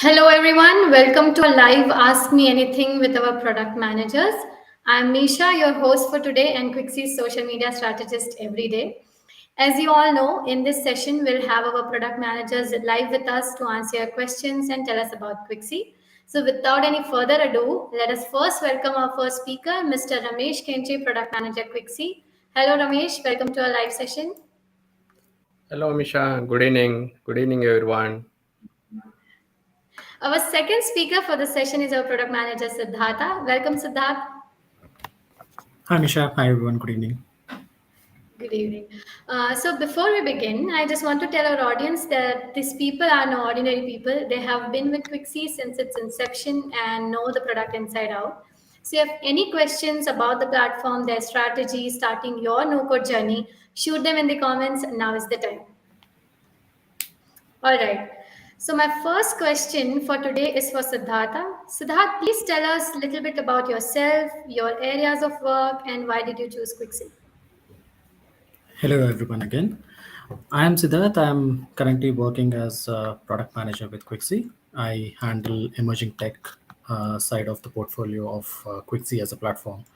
Hello, everyone. Welcome to a live Ask Me Anything with our product managers. I'm Misha, your host for today and Quixy's social media strategist every day. As you all know, in this session, we'll have our product managers live with us to answer your questions and tell us about Quixy. So, without any further ado, let us first welcome our first speaker, Mr. Ramesh Kenche, product manager Quixy. Hello, Ramesh. Welcome to our live session. Hello, Misha. Good evening. Good evening, everyone. Our second speaker for the session is our product manager, Sidhartha. Welcome, Sidhartha. Hi, Misha. Hi, everyone. Good evening. Good evening. So before we begin, I just want to tell our audience that these people are no ordinary people. They have been with Quixy since its inception and know the product inside out. So if you have any questions about the platform, their strategy, starting your no-code journey, shoot them in the comments. Now is the time. All right. So my first question for today is for Siddhartha. Siddharth, please tell us a little bit about yourself, your areas of work, and why did you choose Quixy? Hello, everyone, again. I am Siddharth. I am currently working as a product manager with Quixy. I handle emerging tech side of the portfolio of Quixy as a platform.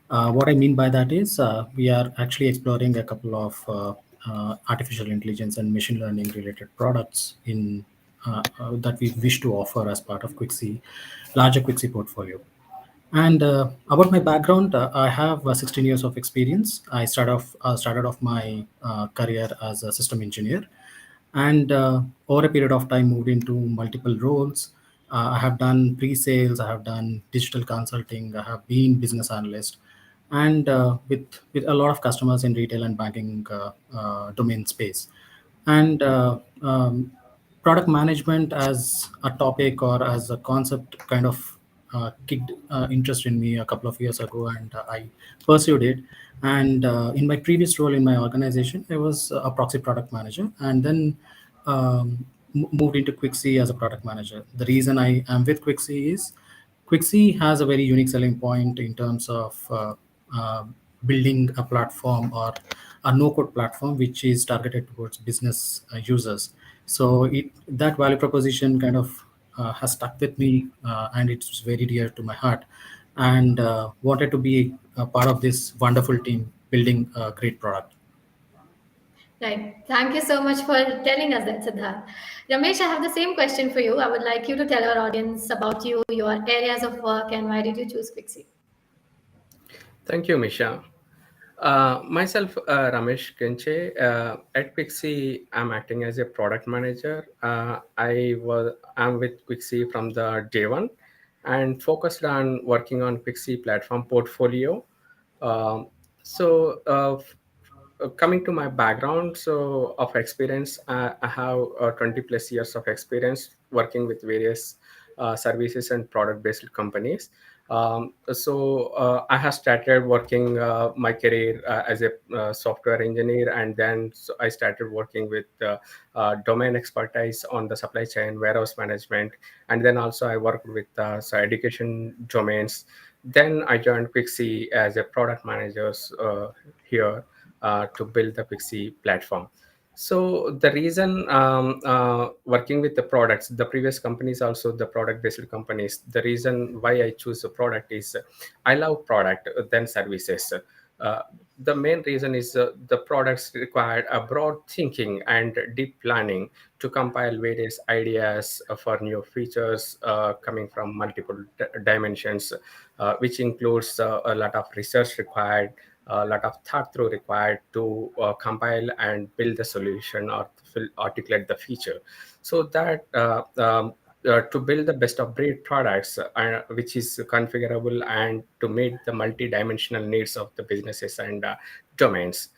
What I mean by that is we are actually exploring a couple of artificial intelligence and machine learning related products in that we wish to offer as part of Quixy, larger Quixy portfolio. And about my background, I have 16 years of experience. I started off my career as a system engineer, and over a period of time, moved into multiple roles. I have done pre-sales, I have done digital consulting, I have been business analyst, and with a lot of customers in retail and banking domain space. And product management as a topic or as a concept kind of kicked interest in me a couple of years ago, and I pursued it. And in my previous role in my organization, I was a proxy product manager, and then moved into Quixy as a product manager. The reason I am with Quixy is Quixy has a very unique selling point in terms of uh, building a platform or a no-code platform which is targeted towards business users. So that value proposition kind of has stuck with me, and it's very dear to my heart. And wanted to be a part of this wonderful team building a great product. Right. Thank you so much for telling us that, Siddharth. Ramesh, I have the same question for you. I would like you to tell our audience about you, your areas of work, and why did you choose Quixy? Thank you, Misha. Myself, Ramesh Kenche. At Quixy, I'm acting as a product manager. I'm with Quixy from the day one, and focused on working on Quixy platform portfolio. Um, Coming to my background, so of experience, I have 20 plus years of experience working with various services and product based companies. I have started working my career as a software engineer, and then I started working with domain expertise on the supply chain, warehouse management, and then also I worked with education domains. Then I joined Quixy as a product manager here to build the Quixy platform. So the reason working with the products, the previous companies, also the product based companies, the reason why I choose a product is I love product than services. Uh, the main reason is the products required a broad thinking and deep planning to compile various ideas for new features coming from multiple dimensions, which includes a lot of research required, a lot of thought through required to compile and build the solution or articulate the feature. So that to build the best of breed products, which is configurable and to meet the multi-dimensional needs of the businesses and domains.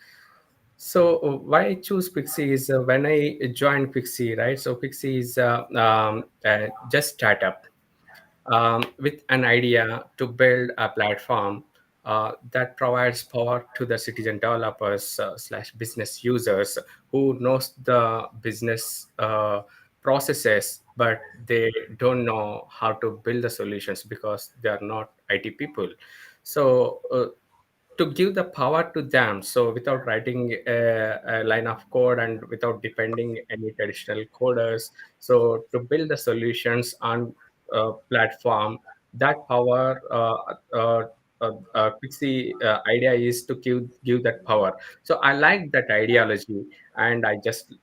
So why I choose Quixy is when I joined Quixy, right? So Quixy is just startup with an idea to build a platform that provides power to the citizen developers slash business users who knows the business processes, but they don't know how to build the solutions because they are not IT people. So to give the power to them, so without writing a line of code and without depending any traditional coders, so to build the solutions on platform, that power Quixy idea is to give that power. So I like that ideology, and I just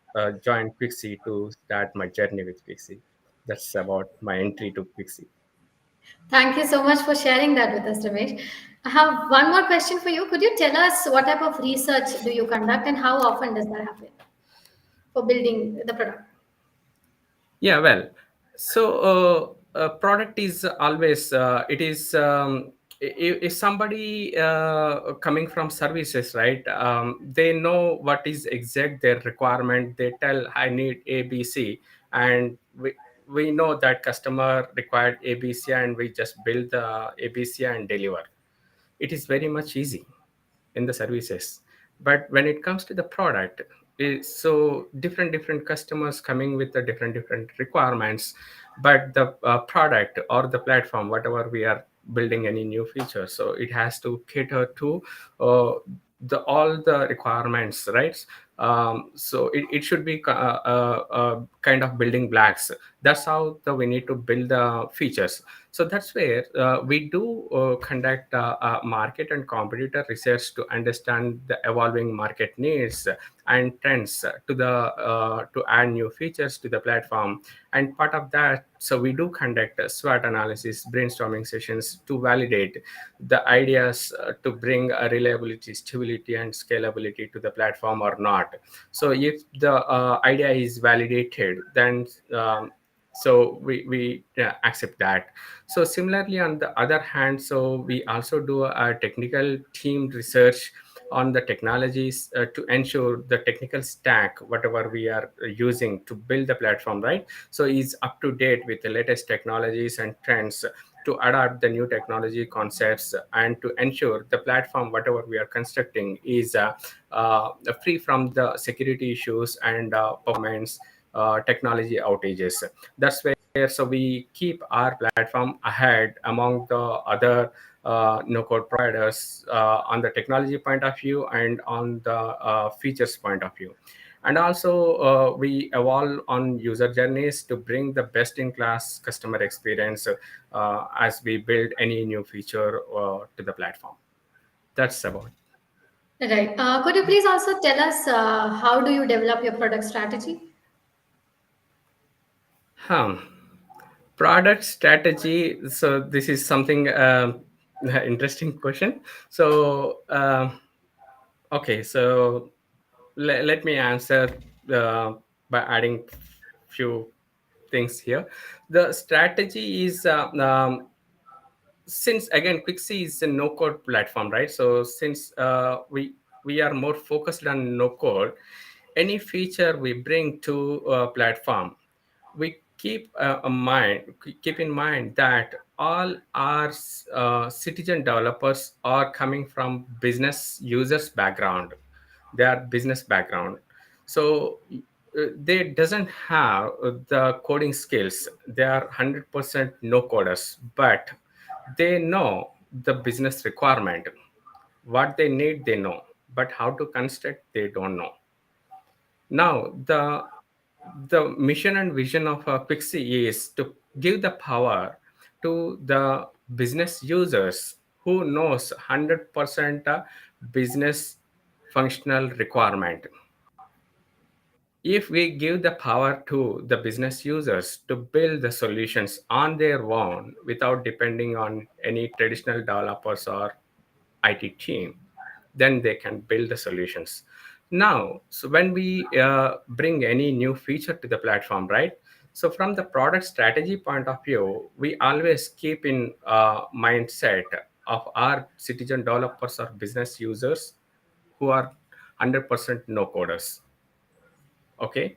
joined Quixy to start my journey with Quixy. That's about my entry to Quixy. Thank you so much for sharing that with us, Ramesh. I have one more question for you. Could you tell us what type of research do you conduct and how often does that happen for building the product? Yeah, well, so product is always it is if somebody coming from services, right? They know what is exact their requirement. They tell I need ABC, and we know that customer required ABC, and we just build the ABC and deliver. It is very much easy in the services, but when it comes to the product, so different customers coming with the different requirements, but the product or the platform, whatever we are building any new feature, so it has to cater to uh, the all the requirements, right? So it should be kind of building blocks. That's how we need to build the features. So that's where we do conduct market and competitor research to understand the evolving market needs and trends to add new features to the platform. And part of that, so we do conduct SWOT analysis, brainstorming sessions to validate the ideas to bring a reliability, stability, and scalability to the platform or not. So if the idea is validated, then we accept that. So similarly, on the other hand, so we also do a technical team research on the technologies to ensure the technical stack, whatever we are using to build the platform, right? So is up to date with the latest technologies and trends, to adapt the new technology concepts, and to ensure the platform, whatever we are constructing, is free from the security issues and performance technology outages. That's where, so we keep our platform ahead among the other no code providers on the technology point of view and on the features point of view. And also we evolve on user journeys to bring the best in class customer experience as we build any new feature to the platform. That's about. Right. Could you please also tell us how do you develop your product strategy? Hmm. Product strategy. So this is something interesting question. So okay, so let me answer uh, by adding few things here. The strategy is since again Quixy is a no code platform, right? So since we are more focused on no code, any feature we bring to a platform, we keep in mind that all our citizen developers are coming from business users background. They are business background, so they doesn't have the coding skills. They are 100% no coders, but they know the business requirement. What they need, they know, but how to construct, they don't know. Now the mission and vision of Quixy is to give the power to the business users who knows 100% business functional requirement. If we give the power to the business users to build the solutions on their own without depending on any traditional developers or IT team, then they can build the solutions. Now, so when we bring any new feature to the platform, right? So from the product strategy point of view, we always keep in mindset of our citizen developers or business users who are 100% no coders. Okay,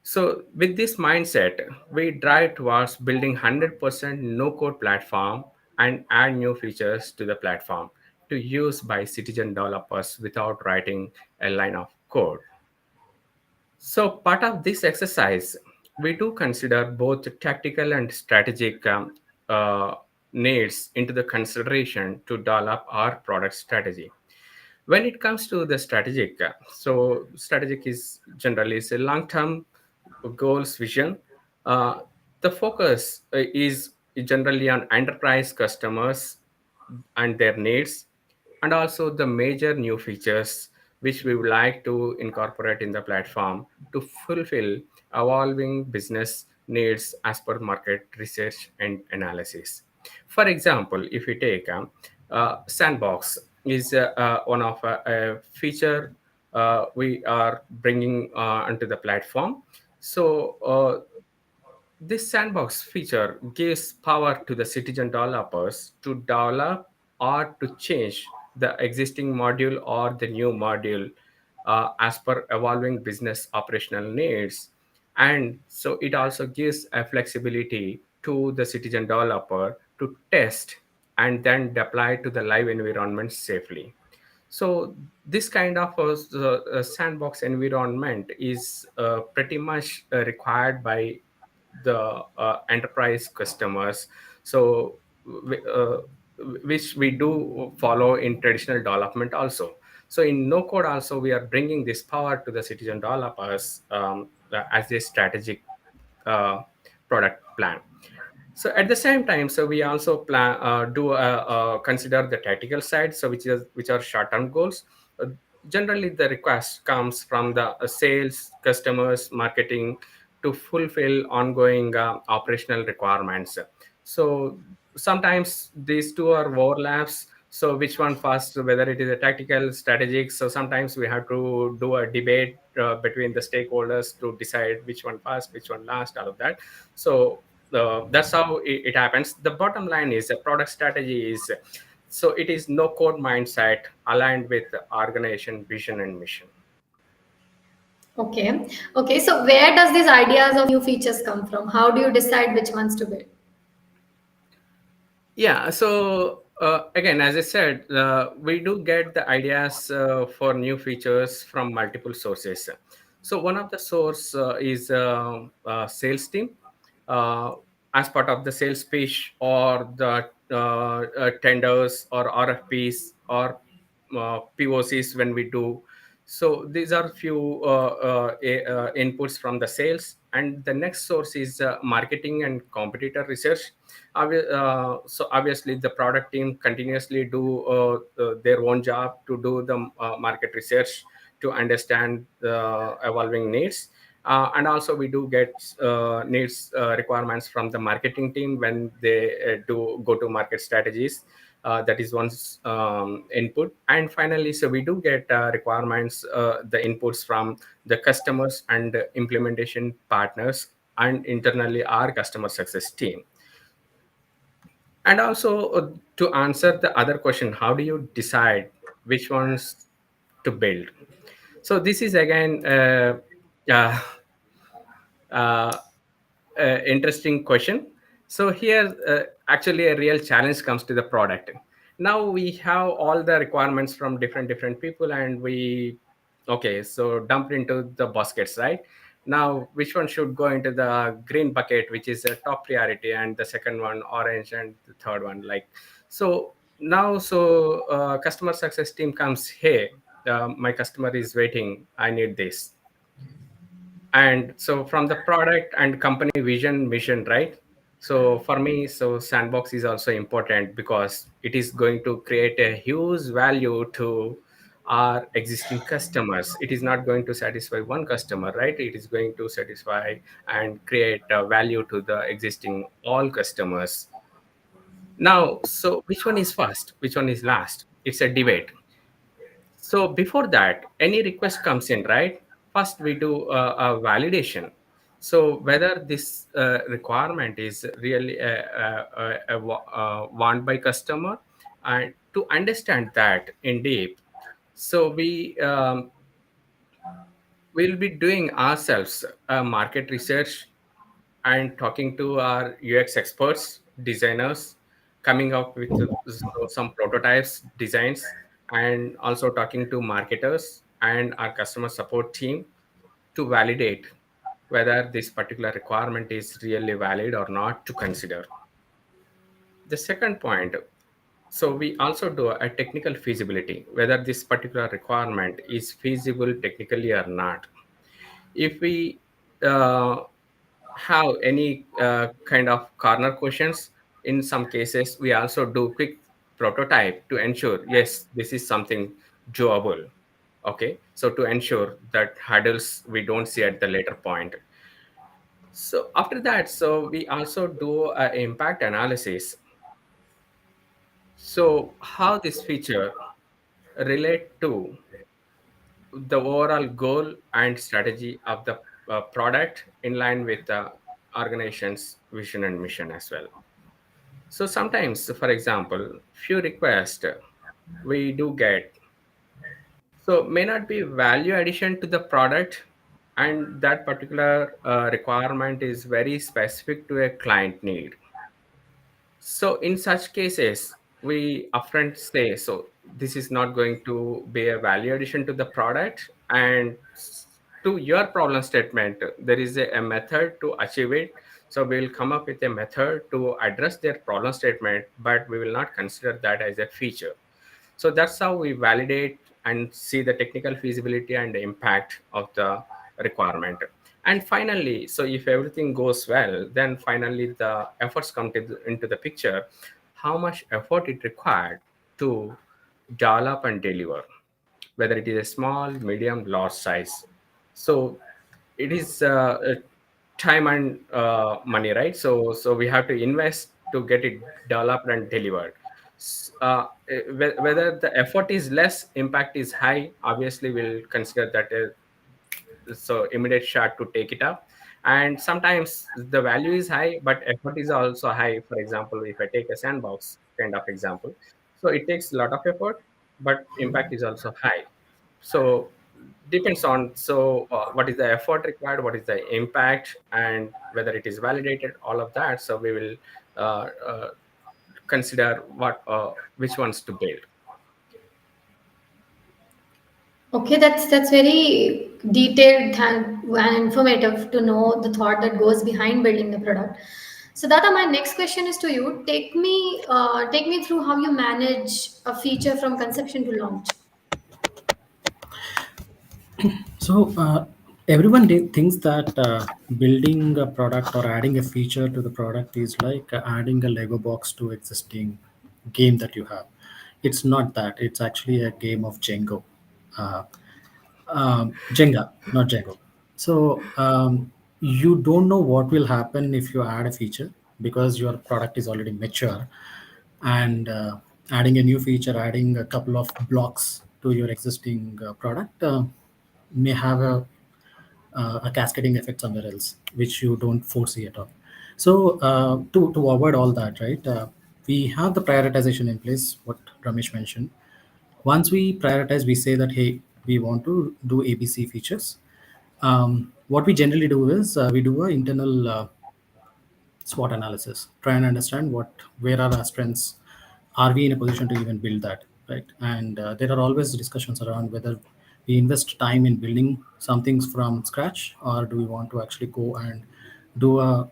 so with this mindset, we drive towards building 100% no-code platform and add new features to the platform to use by citizen developers without writing a line of code. So part of this exercise, we do consider both tactical and strategic uh, needs into the consideration to develop our product strategy. When it comes to the strategic, so strategic is generally is a long-term goals vision. uh, the focus is generally on enterprise customers and their needs, and also the major new features which we would like to incorporate in the platform to fulfill evolving business needs as per market research and analysis. For example, if you take sandbox is one of a feature we are bringing onto the platform. So this sandbox feature gives power to the citizen developers to develop or to change the existing module or the new module as per evolving business operational needs. And so it also gives a flexibility to the citizen developer to test and then deploy to the live environment safely. So this kind of sandbox environment is pretty much required by the enterprise customers. So which we do follow in traditional development also. So in no code also we are bringing this power to the citizen developers as a strategic uh, product plan. So at the same time, so we also plan consider the tactical side, so which are short term goals. Generally the request comes from the sales, customers, marketing to fulfill ongoing operational requirements. So sometimes these two are overlaps, so which one first, whether it is a tactical strategic, so sometimes we have to do a debate between the stakeholders to decide which one first, which one last, all of that. So that's how it happens. The bottom line is a product strategy is, so it is no code mindset aligned with the organization vision and mission. Okay. Okay. So where does these ideas of new features come from? How do you decide which ones to build? Yeah, so again, as I said, we do get the ideas for new features from multiple sources. So one of the source is sales team, uh, as part of the sales pitch or the tenders or RFPs or POCs when we do. So these are few inputs from the sales, and the next source is marketing and competitor research. So obviously the product team continuously do their own job to do the market research to understand the evolving needs. And also we do get needs requirements from the marketing team when they do go to market strategies. That is one input. And finally, so we do get requirements, the inputs from the customers and implementation partners, and internally our customer success team. And also to answer the other question, how do you decide which ones to build? So this is again uh, uh, interesting question. So here, actually, a real challenge comes to the product. Now we have all the requirements from different people, and we, okay, so dump into the baskets, right? Now, which one should go into the green bucket, which is a top priority, and the second one orange, and the third one like so. Now, so customer success team comes, hey, my customer is waiting. I need this. And so from the product and company vision mission, right? So for me, so sandbox is also important because it is going to create a huge value to our existing customers. It is not going to satisfy one customer, right? It is going to satisfy and create value to the existing all customers. Now, so which one is first, which one is last? It's a debate. So before that, any request comes in, right? First, we do a validation. So whether this requirement is really want by customer, and to understand that in deep, so we'll be doing ourselves market research and talking to our UX experts, designers, coming up with some prototypes, designs, and also talking to marketers and our customer support team to validate whether this particular requirement is really valid or not to consider. The second point, So we also do a technical feasibility, whether this particular requirement is feasible technically or not. If we uh, have any kind of corner questions, in some cases we also do quick prototype to ensure yes this is something doable. Okay, so to ensure that hurdles we don't see at the later point. So after that, so we also do a impact analysis. So how this feature relate to the overall goal and strategy of the product in line with the organization's vision and mission as well. So sometimes, for example, few requests we do get, so may not be value addition to the product, and that particular requirement is very specific to a client need. So in such cases, we upfront say, so this is not going to be a value addition to the product, and to your problem statement, there is a method to achieve it. So we will come up with a method to address their problem statement, but we will not consider that as a feature. So that's how we validate and see the technical feasibility and the impact of the requirement. And finally, so if everything goes well, then finally the efforts come into the picture, how much effort it required to develop and deliver, whether it is a small, medium, large size. So it is time and money, right? So we have to invest to get it developed and delivered. Whether the effort is less, impact is high, obviously we'll consider that so immediate shot to take it up. And sometimes the value is high but effort is also high. For example, if I take a sandbox kind of example, so it takes a lot of effort but impact is also high. So depends on, so what is the effort required, what is the impact, and whether it is validated, all of that. So we will consider what which ones to build. Okay, that's very detailed and informative to know the thought that goes behind building the product. So, Dada, my next question is to you. Take me through how you manage a feature from conception to launch. So everyone thinks that building a product or adding a feature to the product is like adding a Lego box to existing game that you have. It's not that. It's actually a game of Jenga. Uh, Jenga, not Django. So you don't know what will happen if you add a feature because your product is already mature, and adding a new feature, adding a couple of blocks to your existing product may have a cascading effect somewhere else, which you don't foresee at all. So to avoid all that, right? We have the prioritization in place. What Ramesh mentioned, once we prioritize, we say that hey, we want to do ABC features. What we generally do is we do a internal SWOT analysis, try and understand what where are our strengths, are we in a position to even build that, right? And there are always discussions around whether we invest time in building some things from scratch, or do we want to actually go and do a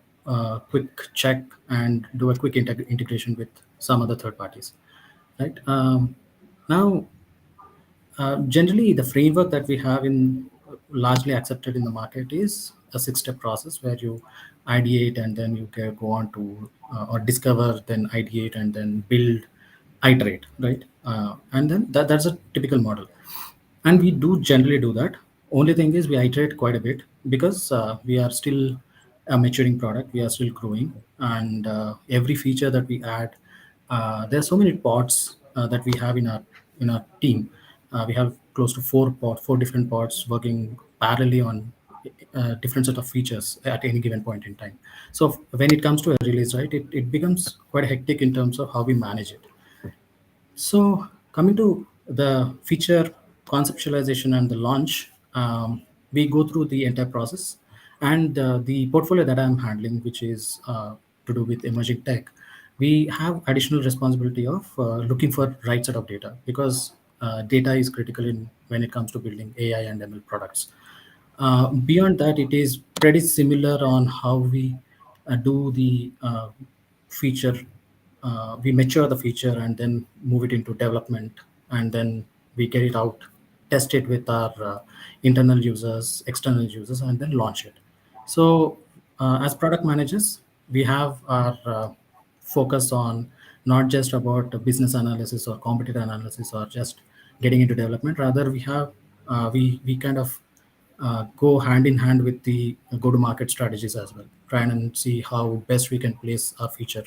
quick check and do a quick integration with some other third parties, right? Now generally, the framework that we have in largely accepted in the market is a six-step process where you ideate and then you can go on to or discover, then ideate and then build, iterate, right? And then that's a typical model, and we do generally do that. Only thing is we iterate quite a bit because we are still a maturing product, we are still growing, and every feature that we add, there are so many pods that we have in our team. We have close to four different pods working parallelly on different set of features at any given point in time. So when it comes to a release, right, it becomes quite hectic in terms of how we manage it. So, coming to the feature conceptualization and the launch, we go through the entire process. And the portfolio that I'm handling, which is to do with emerging tech, we have additional responsibility of looking for right set of data because data is critical in when it comes to building AI and ML products. Beyond that, it is pretty similar on how we do the feature we mature the feature and then move it into development, and then we get it out, test it with our internal users, external users, and then launch it. So as product managers, we have our focus on not just about the business analysis or competitor analysis or just getting into development. Rather, we kind of go hand in hand with the go to market strategies as well, trying and see how best we can place our feature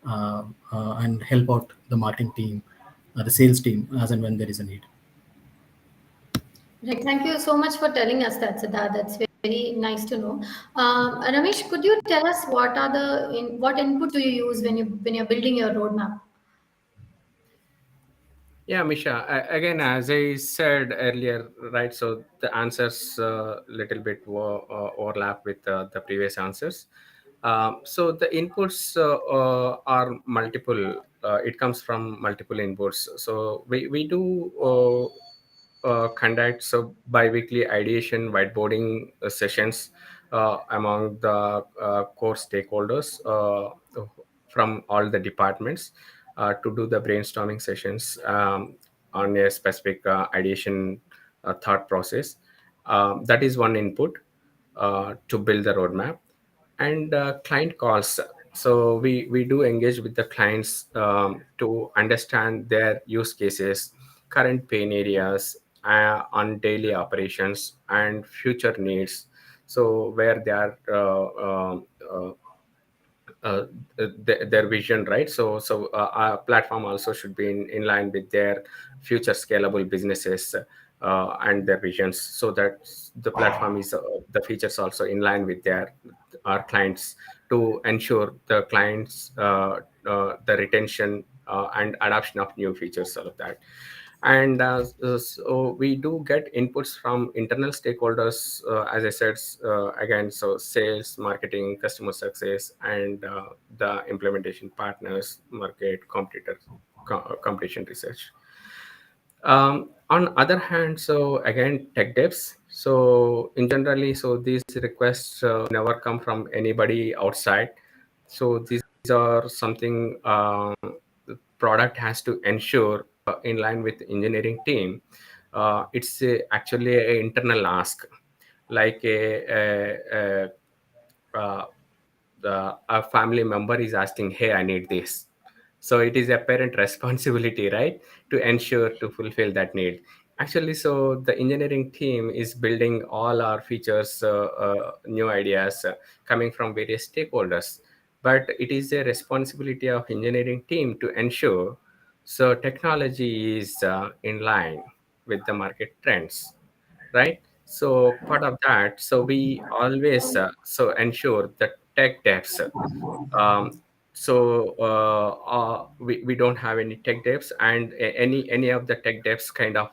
and help out the marketing team, the sales team, as and when there is a need. Right. Thank you so much for telling us that, Siddharth. That's very nice to know. Ramesh, could you tell us what input do you use when you're building your roadmap? Yeah, Misha. Again, as I said earlier, right? So the answers little bit overlap with the previous answers. So the inputs are multiple. It comes from multiple inputs. So we do conduct so bi-weekly ideation whiteboarding sessions among the core stakeholders from all the departments to do the brainstorming sessions on a specific ideation thought process. That is one input to build the roadmap. And client calls, so we do engage with the clients to understand their use cases, current pain areas on daily operations, and future needs. So where they are uh, their vision, right? So our platform also should be in line with their future scalable businesses and their visions, so that the platform is the features also in line with their our clients, to ensure the clients the retention and adoption of new features, all of that. And so we do get inputs from internal stakeholders, as I said, again, so sales, marketing, customer success, and the implementation partners, market, competitors, competition research. On other hand, so again, tech devs, so in generally, so these requests never come from anybody outside. So these are something the product has to ensure in line with engineering team. It's actually an internal ask, like uh, a family member is asking, hey, I need this. So it is a parent responsibility, right, to ensure to fulfill that need. Actually, so the engineering team is building all our features, new ideas coming from various stakeholders, but it is a responsibility of engineering team to ensure so technology is in line with the market trends, right? So part of that, so we always so ensure that tech devs, um, we don't have any tech devs, and any of the tech devs kind of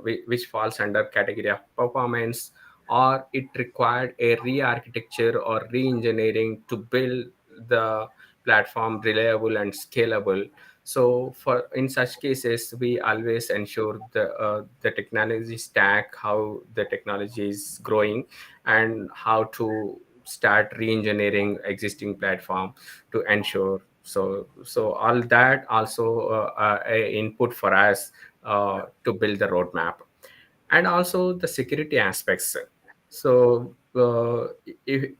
which falls under category of performance, or it required a re-architecture or re-engineering to build the platform reliable and scalable. So for in such cases, we always ensure the technology stack, how the technology is growing, and how to start re-engineering existing platform to ensure. So all that also a input for us to build the roadmap. And also the security aspects. So if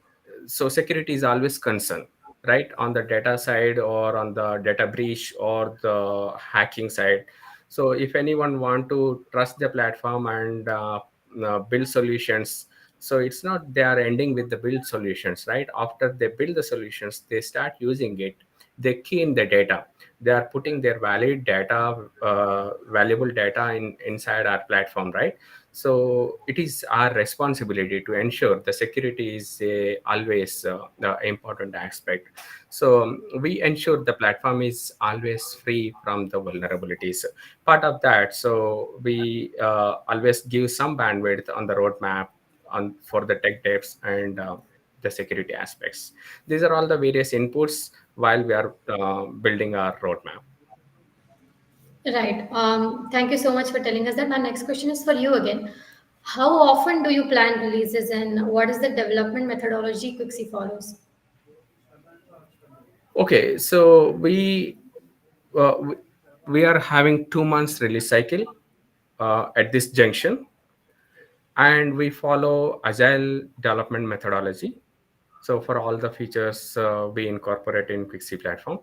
so security is always concern, right, on the data side or on the data breach or the hacking side. So if anyone want to trust the platform and build solutions, so it's not they are ending with the build solutions, right? After they build the solutions, they start using it, they key in the data, they are putting their valid data, valuable data inside our platform, right? So it is our responsibility to ensure the security is always the important aspect. So we ensure the platform is always free from the vulnerabilities. Part of that, so we always give some bandwidth on the roadmap on for the tech devs and the security aspects. These are all the various inputs while we are building our roadmap. Right. Thank you so much for telling us that. My next question is for you again. How often do you plan releases, and what is the development methodology Quixy follows? Okay, so uh, we we are having 2 months release cycle at this junction, and we follow agile development methodology. So for all the features we incorporate in Quixy platform.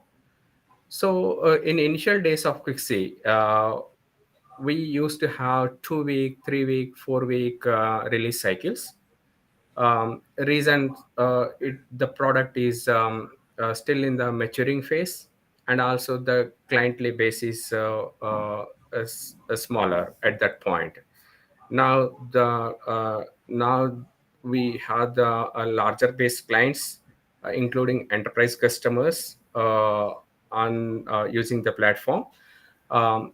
So in initial days of Quixy, we used to have 2 week, 3 week, 4 week release cycles. Reason the product is still in the maturing phase, and also the cliently base is smaller at that point. Now we have the larger base clients, including enterprise customers on using the platform, um,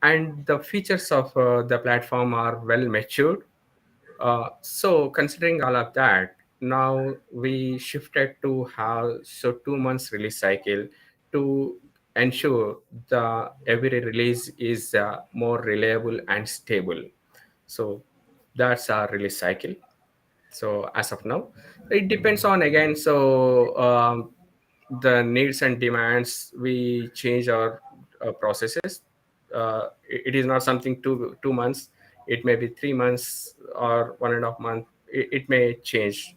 and the features of the platform are well matured. So considering all of that, now we shifted to have 2 months release cycle to ensure the every release is more reliable and stable. So that's our release cycle. So as of now, it depends on again. So the needs and demands, we change our processes. It is not something 2 months. It may be 3 months or 1.5 month. It may change,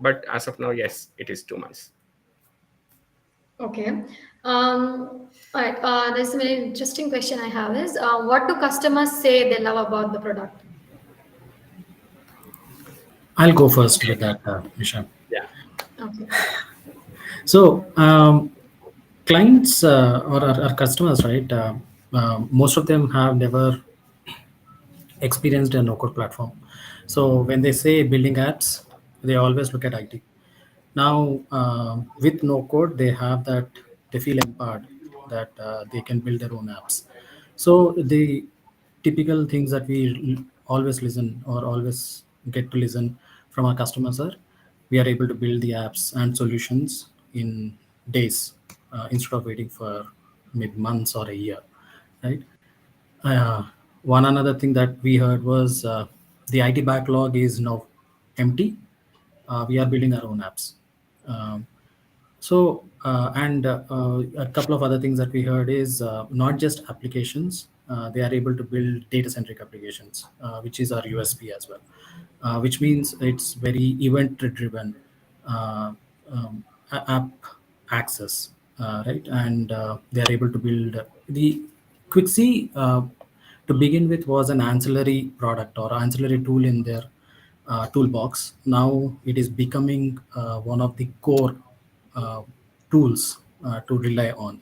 but as of now, yes, it is 2 months. Okay. All right. There's a very interesting question I have is what do customers say they love about the product? I'll go first Okay. with that, Nisha. Yeah. Okay. So, clients or our customers, right? Most of them have never experienced a no-code platform. So when they say building apps, they always look at IT. Now, with no-code, they have that they feel empowered that they can build their own apps. So the typical things that we always listen or always get to listen from our customers are we are able to build the apps and solutions in days instead of waiting for maybe months or a year, right? uh, One another thing that we heard was the IT backlog is now empty. We are building our own apps. Um, and a couple of other things that we heard is not just applications, they are able to build data centric applications, which is our USP as well, which means it's very event driven uh, app access, right? And they are able to build the Quixy to begin with was an ancillary product or ancillary tool in their toolbox. Now it is becoming one of the core uh, tools to rely on.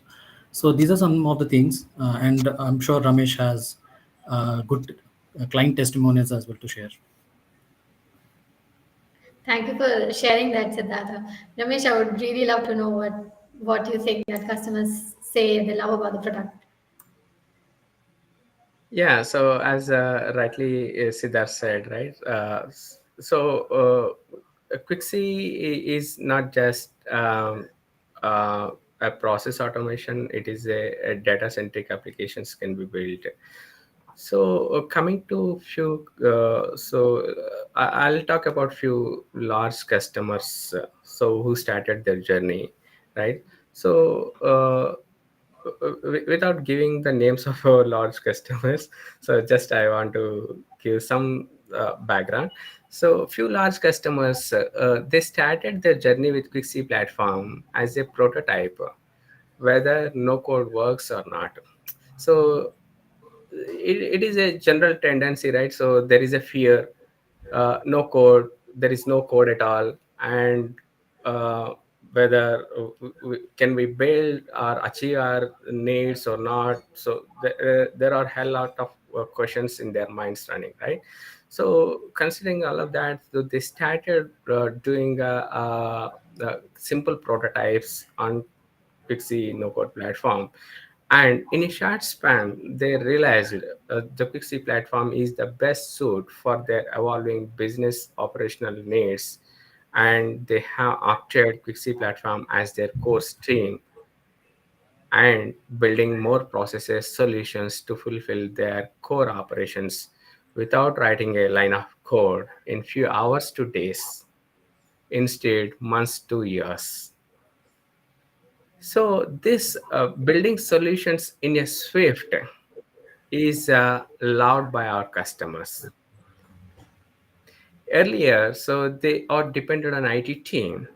So these are some of the things, and I'm sure Ramesh has good client testimonials as well to share. Thank you for sharing that, Siddhartha. Ramesh, I would really love to know what you think that customers say they love about the product. Yeah, so as rightly Siddharth said, right? Quixy is not just a process automation; it is a data-centric applications can be built. So coming to few, I'll talk about few large customers. So who started their journey, right? So. Without giving the names of our large customers, so just I want to give some background. So few large customers, they started their journey with Quixy platform as a prototype, whether no code works or not. So it is a general tendency, right? So there is a fear, no code, there is no code at all, and whether can we build or achieve our needs or not. So there are hell lot of questions in their minds running, right? So considering all of that, so they started doing simple prototypes on Pixie no code platform. And in a short span, they realized the Pixie platform is the best suit for their evolving business operational needs. And they have opted Pixie platform as their core stream and building more processes solutions to fulfill their core operations without writing a line of code in few hours to days, instead months to years. So this building solutions in a Swift is loved by our customers. Earlier, so they are dependent on IT team.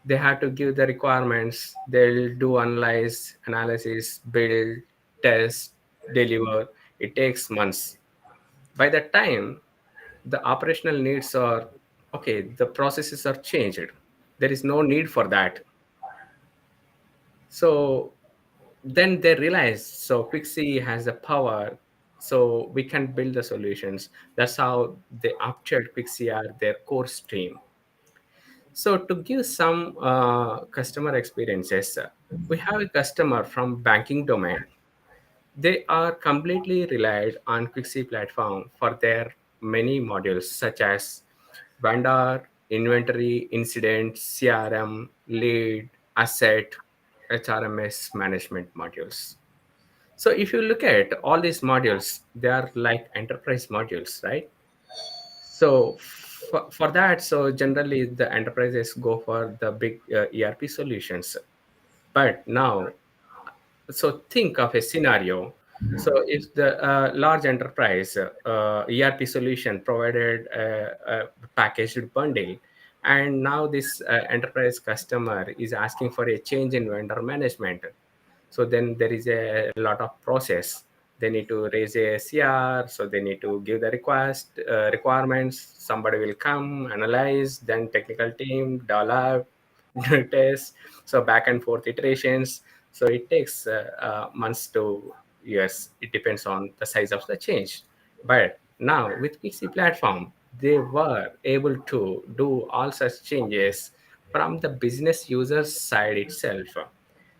They have to give the requirements. They'll do analysis, build, test, deliver. It takes months. By the time the operational needs are okay, the processes are changed. There is no need for that. So then they realized, so Quixy has the power, so we can build the solutions. That's how they opted Quixy as their core stream. So to give some customer experiences, we have a customer from banking domain. They are completely relied on Quixy platform for their many modules such as vendor, inventory, incident, CRM, lead, asset, HRMS management modules. So if you look at all these modules, they are like enterprise modules, right? So for that, so generally the enterprises go for the big ERP solutions. But now, so think of a scenario. So if the large enterprise ERP solution provided a packaged bundle, and now this enterprise customer is asking for a change in vendor management, so then there is a lot of process. They need to raise a CR, so they need to give the requirements. Somebody will come analyze, then technical team develop, test, so back and forth iterations. So it takes months to years. It depends on the size of the change. But now with Pixie platform, they were able to do all such changes from the business user side itself,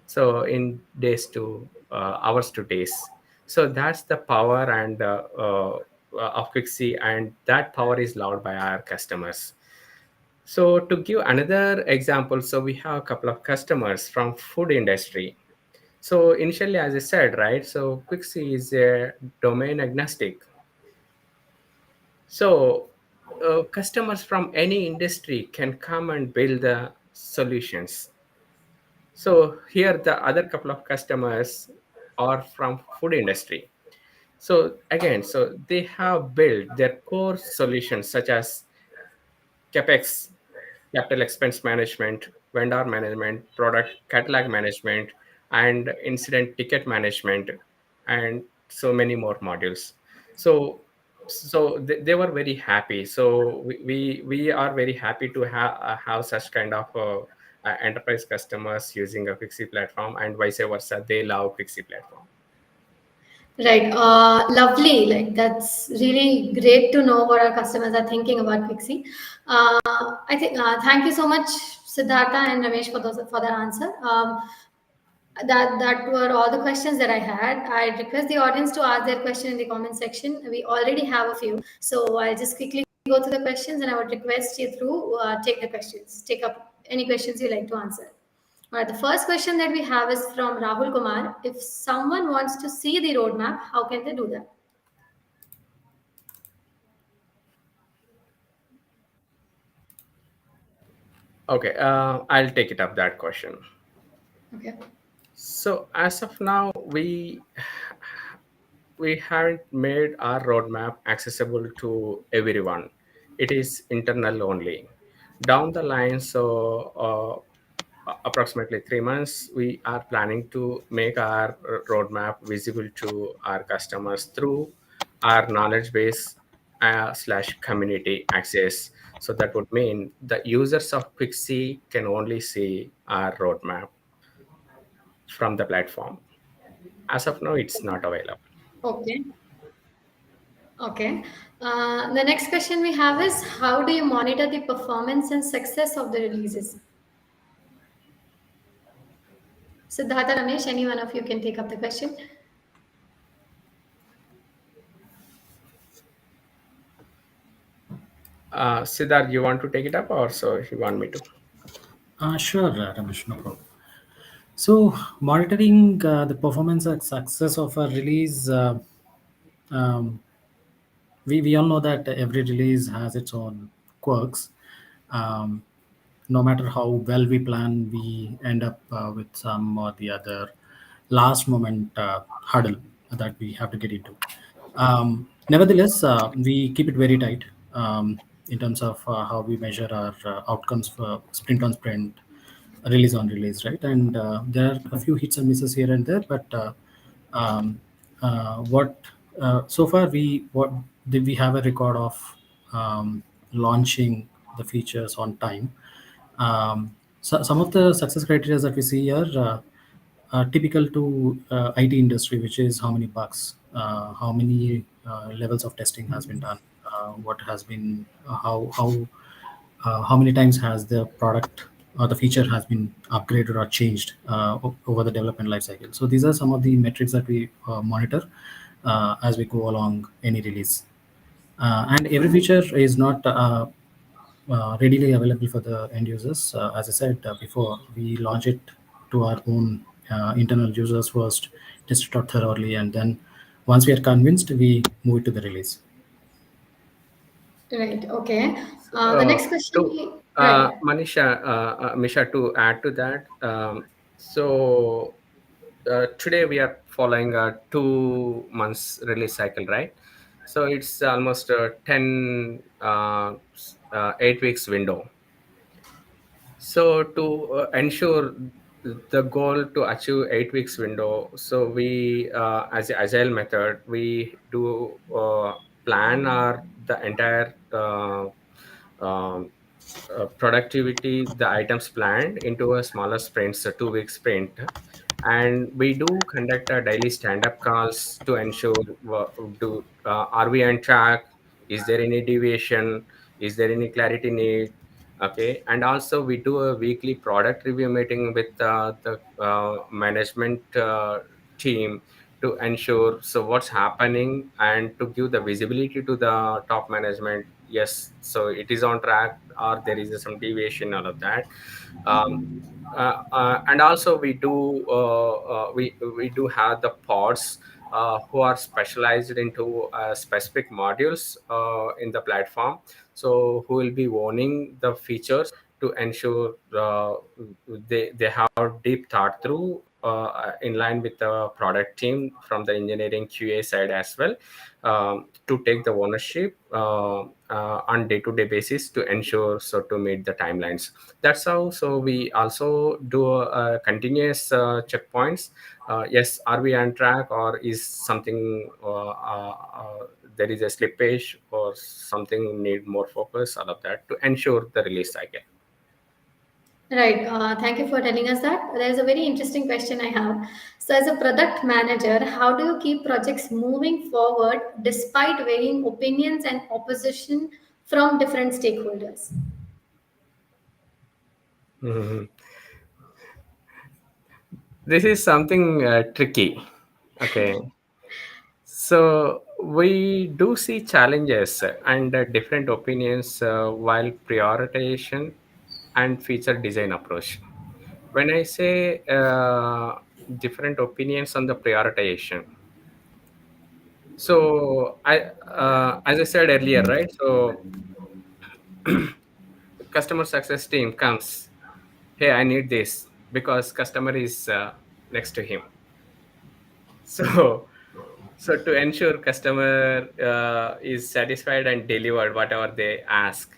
so in days to hours to days. So that's the power and of Quixy, and that power is loved by our customers. So to give another example, so we have a couple of customers from food industry. So initially, as I said, right, so Quixy is a domain agnostic. So customers from any industry can come and build the solutions. So here the other couple of customers are from food industry. So again, so they have built their core solutions such as CapEx, capital expense management, vendor management, product catalog management, and incident ticket management, and so many more modules. So they were very happy. So we are very happy to have such kind of enterprise customers using a Quixy platform, and vice versa, they love Quixy platform. Right. Lovely. Like that's really great to know what our customers are thinking about Quixy. I think thank you so much, Siddhartha and Ramesh, for that answer. That were all the questions that I had. I request the audience to ask their question in the comment section. We already have a few, so I'll just quickly go through the questions, and I would request you through take the questions, take up any questions you like to answer. All right, the first question that we have is from Rahul Kumar. If someone wants to see the roadmap, how can they do that? Okay, I'll take it up that question. Okay. So as of now, we haven't made our roadmap accessible to everyone. It is internal only. Down the line, so approximately 3 months, we are planning to make our roadmap visible to our customers through our knowledge base slash community access. So that would mean the users of Quixy can only see our roadmap from the platform. As of now, it's not available. Okay. Okay. The next question we have is how do you monitor the performance and success of the releases? Siddhartha, Ramesh, any one of you can take up the question. Siddharth, you want to take it up, or so you want me to? Sure, Ramesh, no problem. So, monitoring the performance and success of a release, um, we all know that every release has its own quirks. Um, no matter how well we plan, we end up with some or the other last moment hurdle that we have to get into. Nevertheless, we keep it very tight in terms of how we measure our outcomes for sprint on sprint, release on release, right? And there are a few hits and misses here and there, but um, what so far what did we have a record of launching the features on time. Some of the success criteria that we see are typical to IT industry, which is how many bugs, how many levels of testing has been done, what has been, how many times has the product or the feature has been upgraded or changed over the development lifecycle. So these are some of the metrics that we monitor as we go along any release. And every feature is not readily available for the end users. As I said before, we launch it to our own internal users first, test it out thoroughly, and then once we are convinced, we move it to the release. Right. Okay. The Uh, next question. to Right. Misha, to add to that, today we are following a 2 months release cycle, right? So it's almost 8 weeks window. So to ensure the goal to achieve 8 weeks window, so we as a agile method, we do plan our the entire um, productivity, the items planned into a smaller sprints, a 2 week sprint. And we do conduct a daily stand-up calls to ensure are we on track, is there any deviation, is there any clarity need. Okay, and also we do a weekly product review meeting with the management team to ensure so what's happening and to give the visibility to the top management. Yes, so it is on track or there is some deviation, all of that. um, and also we do have the pods who are specialized into specific modules in the platform, so who will be owning the features to ensure they have deep thought through in line with the product team from the engineering QA side as well, to take the ownership on day-to-day basis to ensure so to meet the timelines. That's how. So we also do continuous checkpoints. Yes, are we on track or is something there is a slippage or something need more focus, all of that to ensure the release cycle. Right. Thank you for telling us that. There's a very interesting question I have. So, as a product manager, how do you keep projects moving forward despite varying opinions and opposition from different stakeholders? Mhm. This is something tricky. Okay, so we do see challenges and different opinions while prioritization and feature design approach. When I say different opinions on the prioritization, so as I said earlier, right? So customer success team comes, hey, I need this because customer is next to him. So so to ensure customer is satisfied and delivered whatever they ask,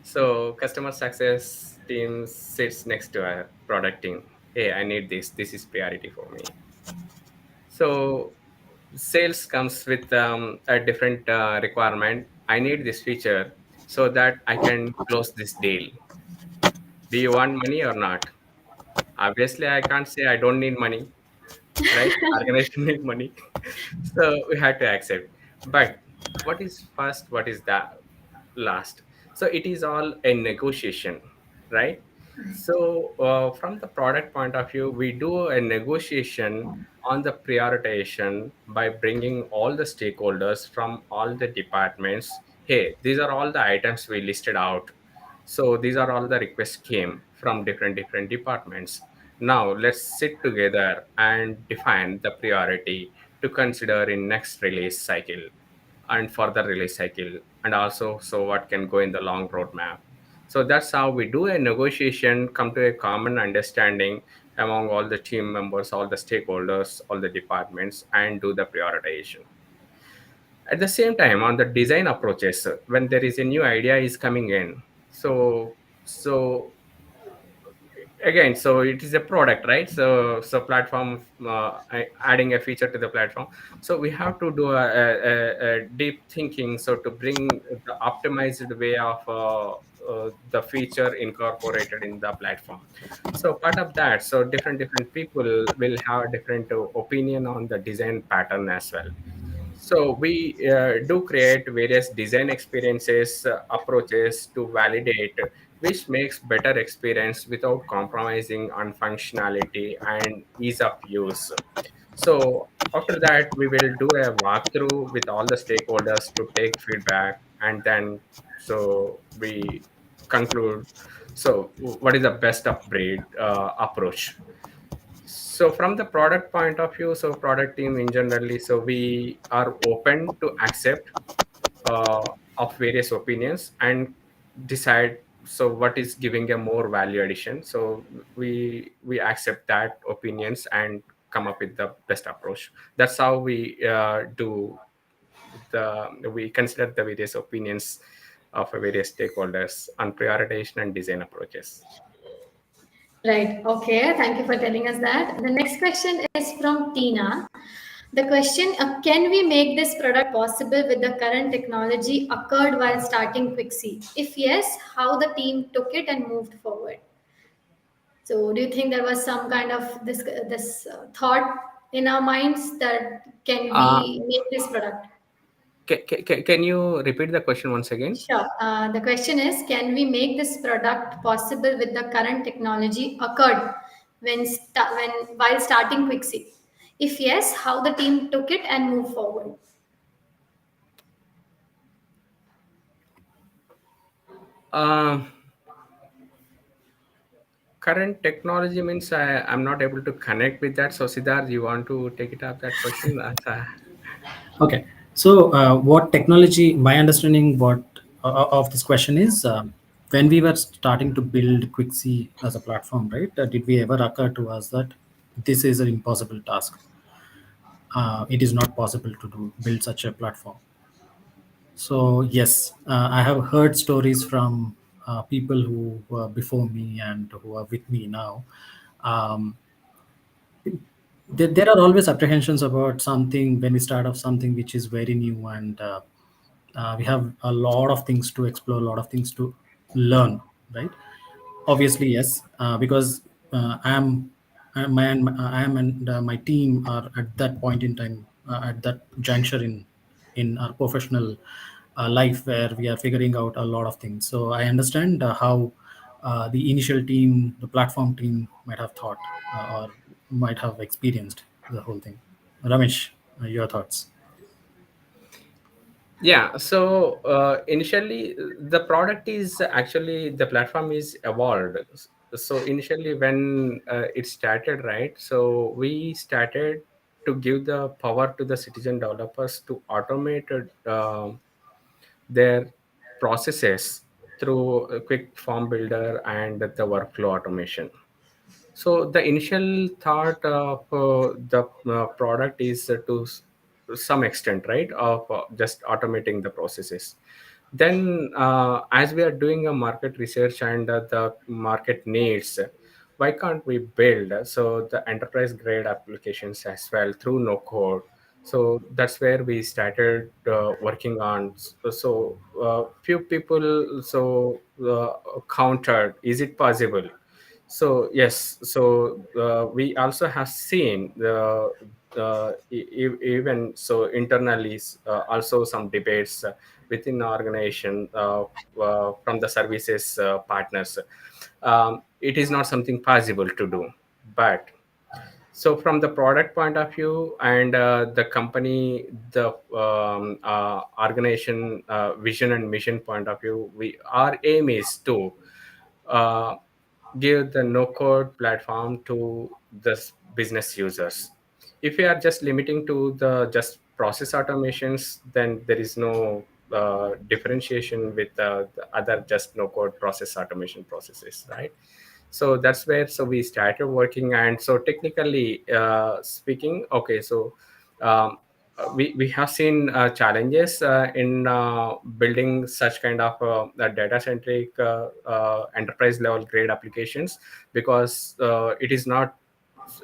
so customer success team sits next to a product team. Hey, I need this. This is priority for me. So sales comes with a different requirement. I need this feature so that I can close this deal. Do you want money or not? Obviously, I can't say I don't need money, right? Organization need money. So we had to accept. But what is first? What is the last? So it is all a negotiation, right? So from the product point of view, we do a negotiation on the prioritization by bringing all the stakeholders from all the departments. Hey, these are all the items we listed out. So these are all the requests came from different departments. Now let's sit together and define the priority to consider in next release cycle and further release cycle, and also so what can go in the long roadmap. So that's how we do a negotiation, come to a common understanding among all the team members, all the stakeholders, all the departments, and do the prioritization. At the same time, on the design approaches, when there is a new idea is coming in, so again, so it is a product, right? So platform, adding a feature to the platform, so we have to do a deep thinking, so to bring the optimized way of the feature incorporated in the platform. So part of that, so different people will have a different opinion on the design pattern as well. So we do create various design experiences, approaches to validate which makes better experience without compromising on functionality and ease of use. So after that, we will do a walkthrough with all the stakeholders to take feedback, and then so we conclude. So what is the best of breed approach? So from the product point of view, so product team in generally, so we are open to accept of various opinions and decide so what is giving a more value addition. So we accept that opinions and come up with the best approach. That's how we do we consider the various opinions of various stakeholders on prioritization and design approaches. Right. Okay. Thank you for telling us that. The next question is from Tina. The question, can we make this product possible with the current technology occurred while starting Quixy? If yes, how the team took it and moved forward? So, do you think there was some kind of this thought in our minds that can uh, we make this product? can you repeat the question once again? Sure. The question is, can we make this product possible with the current technology occurred when while starting Quixy? If yes, how the team took it and moved forward? um Current technology means I'm not able to connect with that. So Siddharth, you want to take it up that question? Okay. So, what technology? My understanding what of this question is, when we were starting to build Quixy as a platform, right? Did we ever occur to us that this is an impossible task? It is not possible to do build such a platform. So yes, I have heard stories from people who were before me and who are with me now. Um, there are always apprehensions about something when we start off something which is very new, and we have a lot of things to explore, a lot of things to learn, right? Obviously yes, because I am and my team are at that point in time, at that juncture in our professional life, where we are figuring out a lot of things. So I understand how the initial team, the platform team, might have thought or might have experienced the whole thing. Ramesh, your thoughts? Yeah. So initially, the product is actually the platform is evolved. So initially, when it started, right? So we started to give the power to the citizen developers to automate their processes through a quick form builder and the workflow automation. So the initial thought of the product is some extent, right, of just automating the processes. Then, as we are doing a market research and the market needs, why can't we build so the enterprise grade applications as well through no code? So that's where we started working on. So few people countered, is it possible? So yes, so we also have seen even so internally, also some debates within the organization from the services partners. It is not something possible to do, but so from the product point of view and the company, the organization vision and mission point of view, we our aim is to uh, give the no code platform to the business users. If we are just limiting to the just process automations, then there is no differentiation with the other just no code process automation processes, right? So that's where so we started working. And so technically speaking, okay, so um, we have seen challenges in building such kind of data centric enterprise level grade applications, because it is not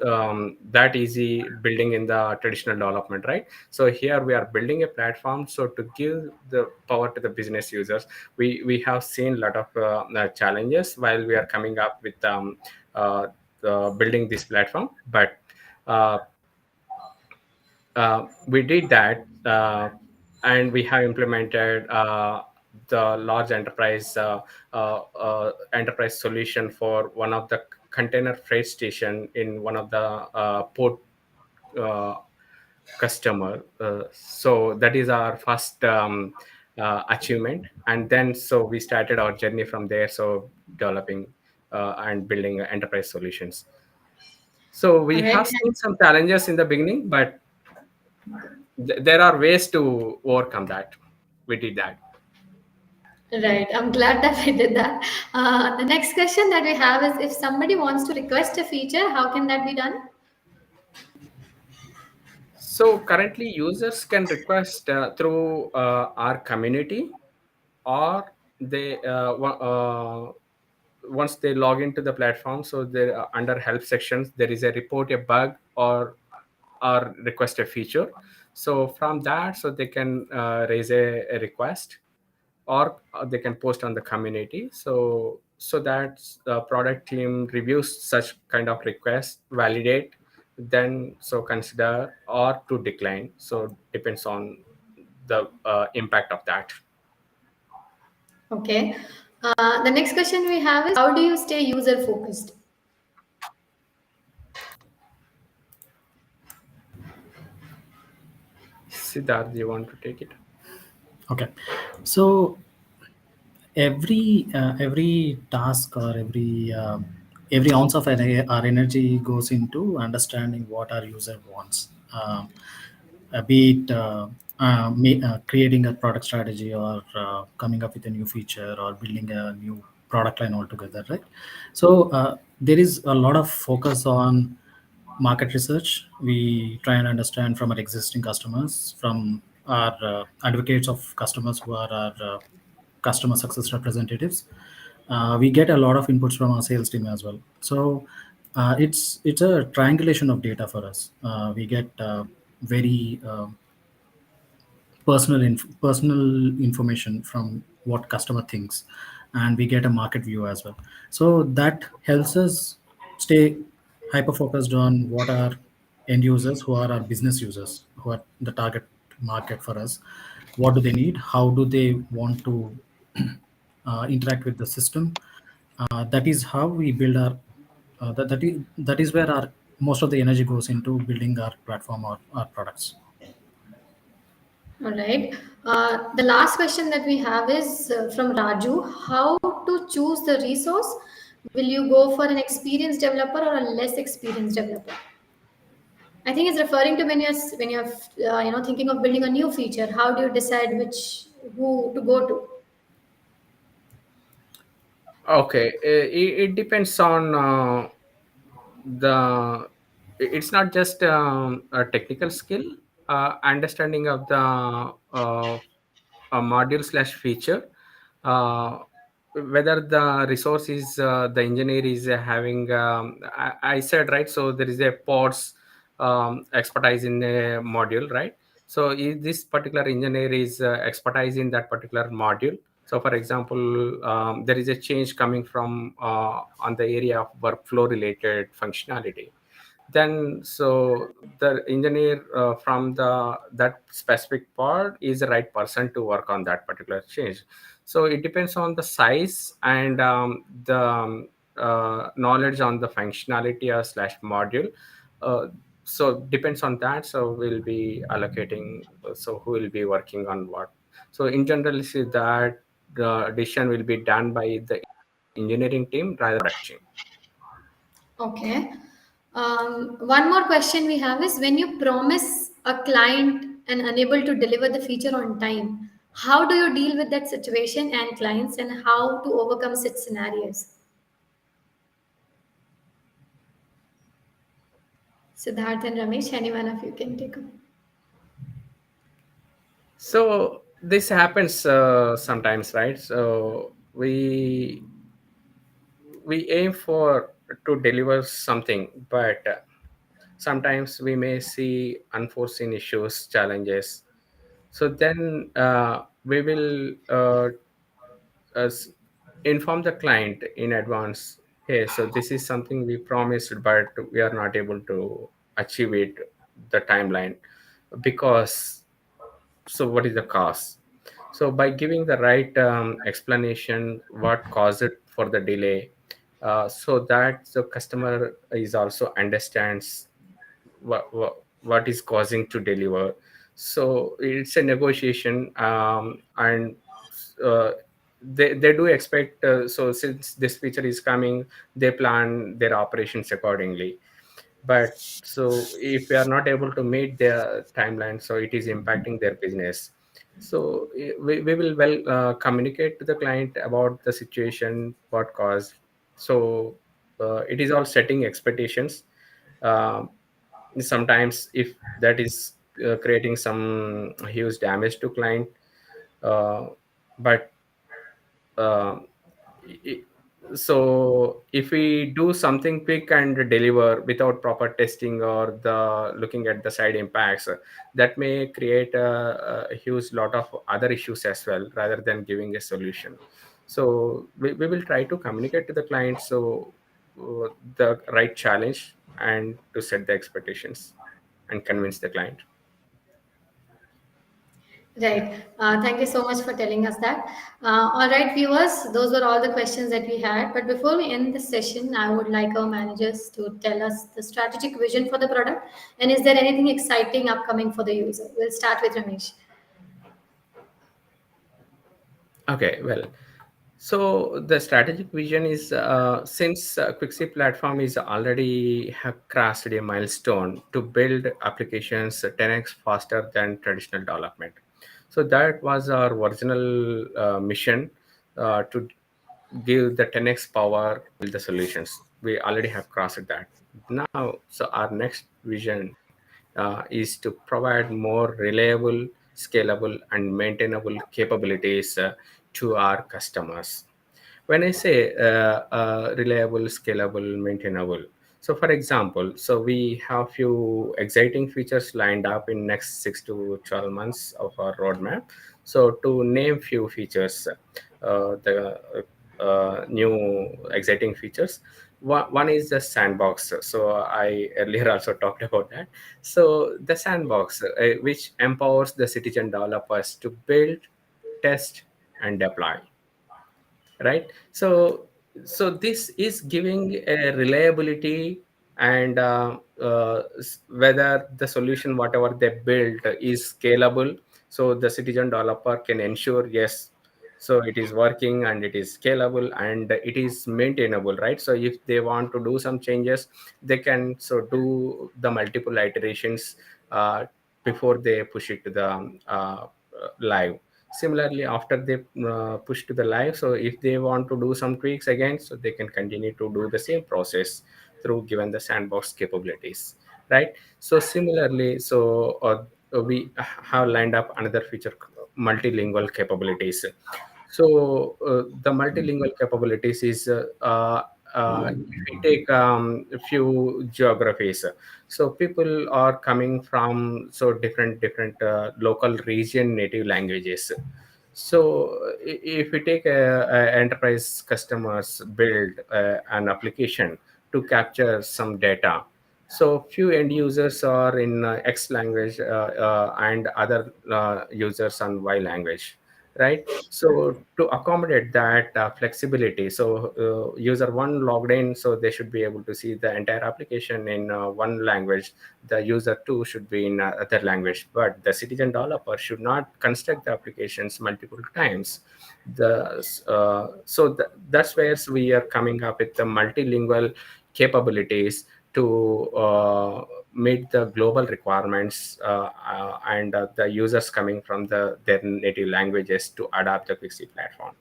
that easy building in the traditional development, right? So here we are building a platform, so to give the power to the business users. We have seen a lot of challenges while we are coming up with uh, building this platform, but uh, we did that, and we have implemented the large enterprise solution for one of the container freight station in one of the port uh, customer. So that is our first achievement, and then so we started our journey from there. So developing and building enterprise solutions. So All we right. have seen some challenges in the beginning, but there are ways to overcome that. We did that. Right. I'm glad that we did that. The next question that we have is, if somebody wants to request a feature, how can that be done? So currently users can request through our community, or they once they log into the platform, so there under help sections there is a report a bug, or request a feature. So from that, so they can raise a request, or they can post on the community. So that the product team reviews such kind of request, validate, then so consider or to decline. So depends on the impact of that. Okay. The next question we have is, how do you stay user focused? Siddharth, do you want to take it? Okay, so every task or every ounce of our energy goes into understanding what our user wants. Be it creating a product strategy, or coming up with a new feature, or building a new product line altogether, right? So there is a lot of focus on market research. We try and understand from our existing customers, from our advocates of customers who are our customer success representatives. We get a lot of inputs from our sales team as well. So it's a triangulation of data for us. We get very personal information from what customer thinks, and we get a market view as well. So that helps us stay hyper focused on what our end users, who are our business users, who are the target market for us, what do they need, how do they want to interact with the system. That is how we build our that is where our most of the energy goes into building our platform or our products. All right. The last question that we have is from Raju. How to choose the resource? Will you go for an experienced developer or a less experienced developer? I think it's referring to when you're thinking of building a new feature. How do you decide which who to go to? Okay, it depends on the it's not just a technical skill, understanding of the a module slash feature, uh, whether the resource is the engineer is having I said, right, so there is a pods expertise in a module, right? So if this particular engineer is expertise in that particular module, so for example there is a change coming from on the area of workflow related functionality, then so the engineer from the that specific part is the right person to work on that particular change. So it depends on the size and the knowledge on the functionality or slash module. Uh, so depends on that, so we'll be allocating, so who will be working on what. So in general, see that the decision will be done by the engineering team rather than product team. Okay. One more question we have is, when you promise a client and unable to deliver the feature on time, How do you deal with that situation and clients, and how to overcome such scenarios? Siddharth and Ramesh, any one of you can take on. So this happens sometimes, right? So we aim for to deliver something, but sometimes we may see unforeseen issues, challenges. So then we will inform the client in advance. Hey, so this is something we promised, but we are not able to achieve it the timeline because. So what is the cause? So by giving the right explanation what caused it for the delay, so that the customer is also understands what is causing to deliver. So it's a negotiation, and uh, they do expect, so since this feature is coming, they plan their operations accordingly. But so if we are not able to meet their timeline, so it is impacting their business. So we will communicate to the client about the situation, what caused. So it is all setting expectations. Um Sometimes if that is creating some huge damage to client, uh, but uh, i- so if we do something quick and deliver without proper testing or the looking at the side impacts, that may create a huge lot of other issues as well, rather than giving a solution. So we will try to communicate to the client, so the right challenge, and to set the expectations and convince the client. Right. Thank you so much for telling us that. All right, viewers, those were all the questions that we had. But before we end this session, I would like our managers to tell us the strategic vision for the product, and is there anything exciting upcoming for the user? We'll start with Ramesh. Okay, well, so the strategic vision is, since Quixy platform is already have crossed a milestone to build applications 10x faster than traditional development. So that was our original mission, to give the 10x power build the solutions. We already have crossed that. Now, so our next vision is to provide more reliable, scalable, and maintainable capabilities to our customers. When I say reliable, scalable, maintainable, so for example, so we have few exciting features lined up in next 6 to 12 months of our roadmap. So to name few features, the new exciting features. One is the sandbox. So I earlier also talked about that. So the sandbox, which empowers the citizen developers to build, test, and deploy, right? So this is giving a reliability, and whether the solution whatever they built is scalable, so the citizen developer can ensure, yes, so it is working and it is scalable and it is maintainable, right? So if they want to do some changes, they can so do the multiple iterations before they push it to the live. Similarly, after they push to the live, so if they want to do some tweaks again, so they can continue to do the same process through given the sandbox capabilities, right? So similarly, so we have lined up another feature, multilingual capabilities. So the multilingual capabilities is, if we take a few geographies, so people are coming from so different local region native languages. So if we take a enterprise customers build an application to capture some data, so few end users are in X language, and other users on Y language, right? So to accommodate that flexibility, so user one logged in, so they should be able to see the entire application in one language. The user two should be in other language, but the citizen developer should not construct the applications multiple times. That's where we are coming up with the multilingual capabilities to meet the global requirements and the users coming from their native languages to adopt the Quixy platform.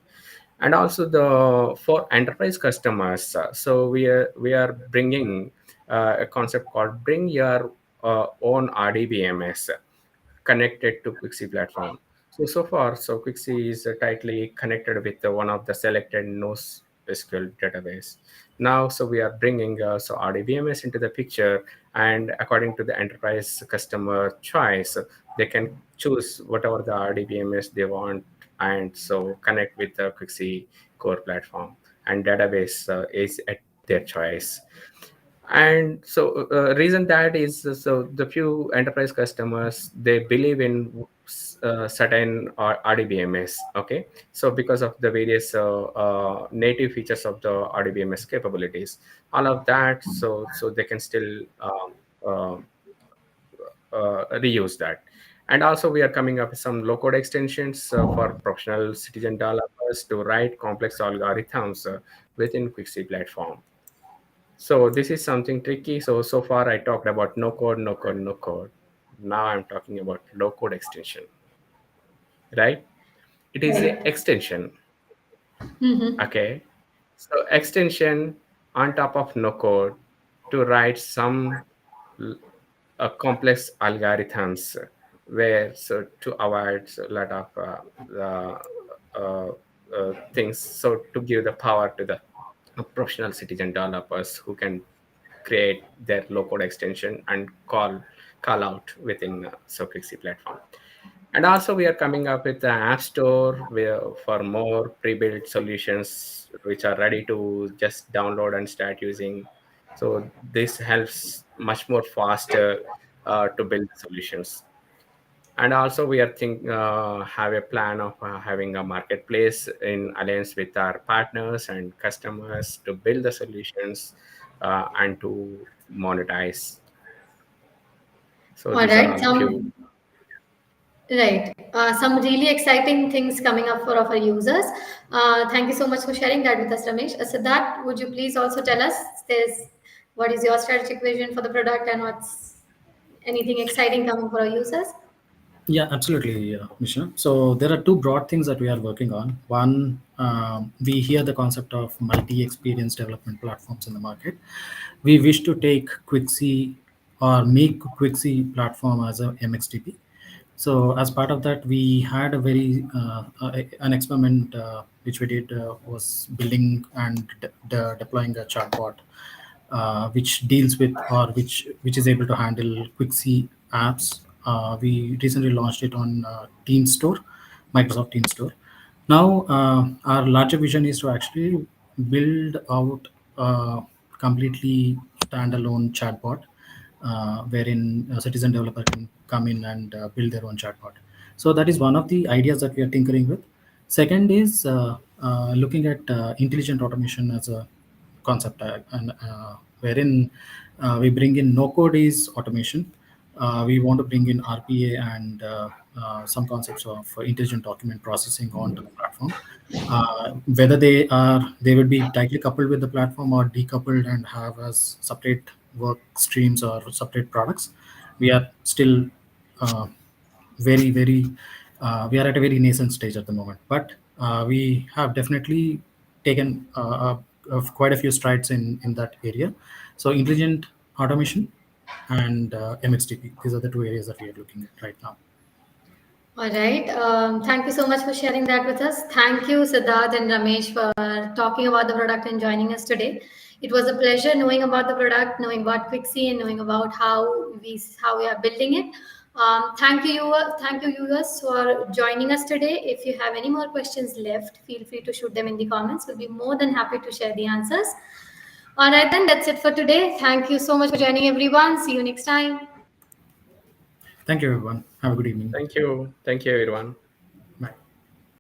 And also the for enterprise customers, so we are bringing a concept called bring your own RDBMS connected to Quixy platform. So far, so Quixy is tightly connected with one of the selected NoSQL database. Now, so we are bringing so RDBMS into the picture, and according to the enterprise customer choice, they can choose whatever the RDBMS they want, and so connect with the Quixy core platform, and database is at their choice. And so reason that is so the few enterprise customers, they believe in certain RDBMS. Okay, so because of the various native features of the RDBMS capabilities, all of that, so they can still uh, reuse that. And also we are coming up with some low code extensions for professional citizen developers to write complex algorithms within Quixy platform. So this is something tricky. So far I talked about no code, no code, no code. Now I'm talking about low code extension, right? It is a Right. extension. Mm-hmm. Okay. So extension on top of no code to write some l- complex algorithms where so to avoid a lot of things. So to give the power to the professional citizen developers who can create their low code extension and call out within Quixy platform. And also we are coming up with the app store where for more pre-built solutions which are ready to just download and start using. So this helps much more faster to build solutions. And also we are have a plan of having a marketplace in alliance with our partners and customers to build the solutions and to monetize. So All these are right. all few. Right. Some really exciting things coming up for our users. Thank you so much for sharing that with us, Ramesh. Siddharth, would you please also tell us this, what is your strategic vision for the product and what's anything exciting coming for our users? Yeah, absolutely, Misha. So there are two broad things that we are working on. One, we hear the concept of multi-experience development platforms in the market. We wish to take Quixy or make Quixy platform as a MXDP. So as part of that, we had a very an experiment which we did was building and deploying a chatbot which deals with or which is able to handle Quixy apps. We recently launched it on Team Store, Microsoft Team Store. Now, our larger vision is to actually build out a completely standalone chatbot wherein a citizen developer can come in and build their own chatbot. So that is one of the ideas that we are tinkering with. Second is looking at intelligent automation as a concept, and wherein we bring in no code is automation. We want to bring in RPA and some concepts of intelligent document processing onto the platform. Whether they would be tightly coupled with the platform or decoupled and have as separate work streams or separate products, we are still uh, very we are at a very nascent stage at the moment, but we have definitely taken quite a few strides in that area. So intelligent automation and MXDP, these are the two areas that we are looking at right now. All right. Thank you so much for sharing that with us. Thank you, Siddharth and Ramesh, for talking about the product and joining us today. It was a pleasure knowing about the product, knowing about Quixy, and knowing about how we are building it. Thank you, viewers, for joining us today. If you have any more questions left, feel free to shoot them in the comments. We'll be more than happy to share the answers. All right, then that's it for today. Thank you so much for joining, everyone. See you next time. Thank you, everyone. Have a good evening. Thank you everyone.